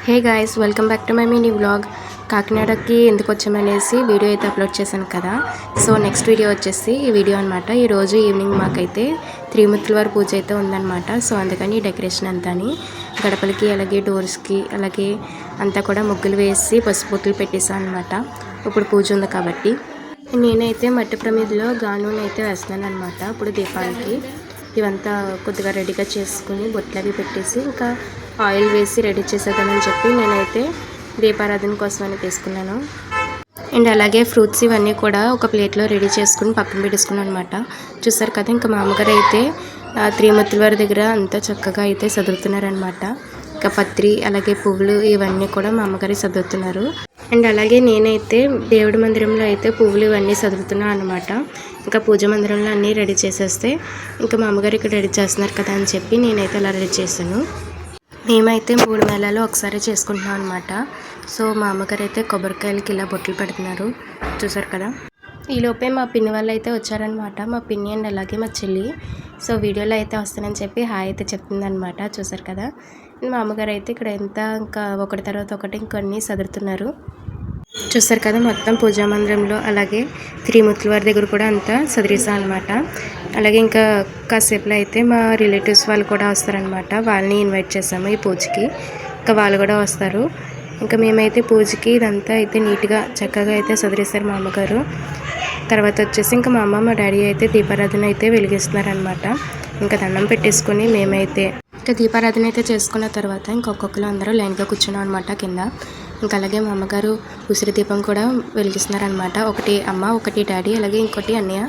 Hey guys, welcome back to my mini vlog. కాకినాడకి ఎందుకు వచ్చామనేసి వీడియో అయితే అప్లోడ్ చేశాను కదా. సో నెక్స్ట్ వీడియో వచ్చేసి ఈ వీడియో అనమాట. ఈరోజు ఈవినింగ్ మాకైతే త్రిమూర్తుల వారి పూజ అయితే ఉందన్నమాట. సో అందుకని డెకరేషన్ అంతా గడపలకి అలాగే డోర్స్కి అలాగే అంతా కూడా ముగ్గులు వేసి పసుపుతులు పెట్టేసాను అనమాట. ఇప్పుడు పూజ ఉంది కాబట్టి నేనైతే మట్టి ప్రమిదిలో గానూని అయితే వేస్తున్నాను అనమాట. ఇప్పుడు దీపానికి ఇవంతా కొద్దిగా రెడీగా చేసుకుని బొట్లు అవి పెట్టేసి ఇంకా ఆయిల్ వేసి రెడీ చేసేద్దామని చెప్పి నేనైతే దీపారాధన కోసమని తీసుకున్నాను. అండ్ అలాగే ఫ్రూట్స్ ఇవన్నీ కూడా ఒక ప్లేట్లో రెడీ చేసుకుని పక్కన పెట్టేసుకున్నాను అనమాట. చూసారు కదా, ఇంకా మా అమ్మగారు అయితే త్రిమూర్తుల వారి దగ్గర అంతా చక్కగా అయితే చదువుతున్నారనమాట. ఇంకా పత్రి అలాగే పువ్వులు ఇవన్నీ కూడా మా అమ్మగారు చదువుతున్నారు. అండ్ అలాగే నేనైతే దేవుడి మందిరంలో అయితే పువ్వులు ఇవన్నీ చదువుతున్నాను అనమాట. ఇంకా పూజ మందిరంలో అన్నీ రెడీ చేసేస్తే ఇంకా మా అమ్మగారు ఇక్కడ రెడీ చేస్తున్నారు కదా అని చెప్పి నేనైతే అలా రెడీ చేశాను. మేమైతే 3 నెలలు ఒకసారి చేసుకుంటున్నాం అనమాట. సో మా అమ్మగారు అయితే కొబ్బరికాయలకి ఇలా బొట్లు పెడుతున్నారు, చూసారు కదా. ఈలోపే మా పిన్ని వాళ్ళు అయితే వచ్చారనమాట. మా పిన్ని అండ్ అలాగే మా చెల్లి. సో వీడియోలో అయితే వస్తానని చెప్పి హాయ్ అయితే చెప్తుందనమాట, చూసారు కదా. మా అమ్మగారు అయితే ఇక్కడ ఇంకా ఒకటి తర్వాత ఒకటి ఇంకొన్ని సదురుతున్నారు, చూసారు కదా. మొత్తం పూజా మందిరంలో అలాగే త్రిమూర్తుల వారి దగ్గర కూడా అంతా సదిరేసాం అనమాట. అలాగే ఇంకా కాసేపులో అయితే మా రిలేటివ్స్ వాళ్ళు కూడా వస్తారనమాట. వాళ్ళని ఇన్వైట్ చేసాము ఈ పూజకి, ఇంకా వాళ్ళు కూడా వస్తారు. ఇంకా మేమైతే పూజకి ఇదంతా అయితే నీట్గా చక్కగా అయితే సదిరేశారు మా అమ్మగారు. తర్వాత వచ్చేసి ఇంకా మా అమ్మ మా డాడీ అయితే దీపారాధన అయితే వెలిగిస్తున్నారనమాట. ఇంకా దండం పెట్టేసుకొని మేమైతే ఇంకా దీపారాధన అయితే చేసుకున్న తర్వాత ఇంకొకరు అందరూ లైన్గా కూర్చున్నాం అనమాట కింద. ఇంకా అలాగే మా అమ్మగారు ఉసిరి దీపం కూడా వెలిగిస్తున్నారనమాట. ఒకటి అమ్మ, ఒకటి డాడీ, అలాగే ఇంకోటి అన్నయ్య.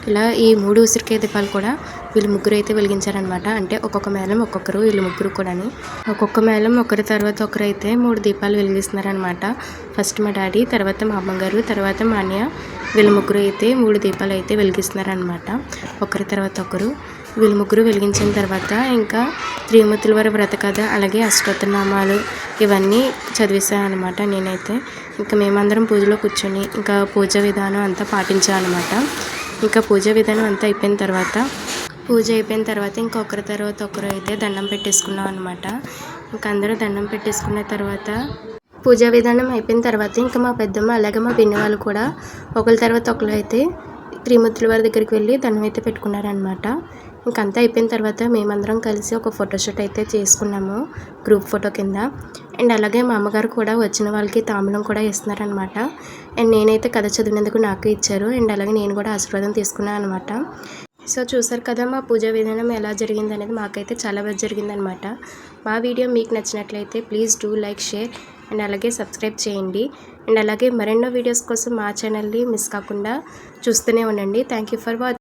ఇలా ఈ 3 ఉసిరికాయ దీపాలు కూడా వీళ్ళు ముగ్గురు అయితే వెలిగించారనమాట. అంటే ఒక్కొక్క మేళం ఒక్కొక్కరు, వీళ్ళు ముగ్గురు కూడా ఒక్కొక్క మేళం ఒకరి తర్వాత ఒకరు అయితే 3 దీపాలు వెలిగిస్తున్నారనమాట. ఫస్ట్ మా డాడీ, తర్వాత మా అమ్మగారు, తర్వాత మా అన్నయ్య, వీళ్ళు ముగ్గురు అయితే 3 దీపాలు అయితే వెలిగిస్తున్నారనమాట. ఒకరి తర్వాత ఒకరు వీళ్ళు ముగ్గురు వెలిగించిన తర్వాత ఇంకా త్రిమూర్తుల వారి వ్రత కథ అలాగే అష్టోత్తరనామాలు ఇవన్నీ చదివేశాను అనమాట నేనైతే. ఇంకా మేమందరం పూజలో కూర్చొని ఇంకా పూజ విధానం అంతా పాటించామన్నమాట. ఇంకా పూజ విధానం అంతా అయిపోయిన తర్వాత ఇంకొకరి తర్వాత ఒకరు అయితే దండం పెట్టేసుకున్నాం అనమాట. ఇంకా అందరూ దండం పెట్టేసుకున్న తర్వాత పూజా విధానం అయిపోయిన తర్వాత ఇంకా మా పెద్దమ్మ అలాగే మా పిన్ని వాళ్ళు కూడా ఒకరి తర్వాత ఒకరు అయితే త్రిమూర్తుల వారి దగ్గరికి వెళ్ళి దండం అయితే పెట్టుకున్నారనమాట. ఇంకంతా అయిపోయిన తర్వాత మేమందరం కలిసి ఒక ఫోటోషూట్ అయితే చేసుకున్నాము, గ్రూప్ ఫోటో కింద. అండ్ అలాగే మా అమ్మగారు కూడా వచ్చిన వాళ్ళకి తాంబూలం కూడా ఇస్తున్నారనమాట. అండ్ నేనైతే కథ చదివినందుకు నాకు ఇచ్చారు. అండ్ అలాగే నేను కూడా ఆశీర్వాదం తీసుకున్నాను అనమాట. సో చూసారు కదా మా పూజా విధానం ఎలా జరిగింది అనేది. మాకైతే చాలా బాగా జరిగిందనమాట. మా వీడియో మీకు నచ్చినట్లయితే please do like, share and అలాగే సబ్స్క్రైబ్ చేయండి. అండ్ అలాగే మరెన్నో వీడియోస్ కోసం మా ఛానల్ని మిస్ కాకుండా చూస్తూనే ఉండండి. Thank you for watching.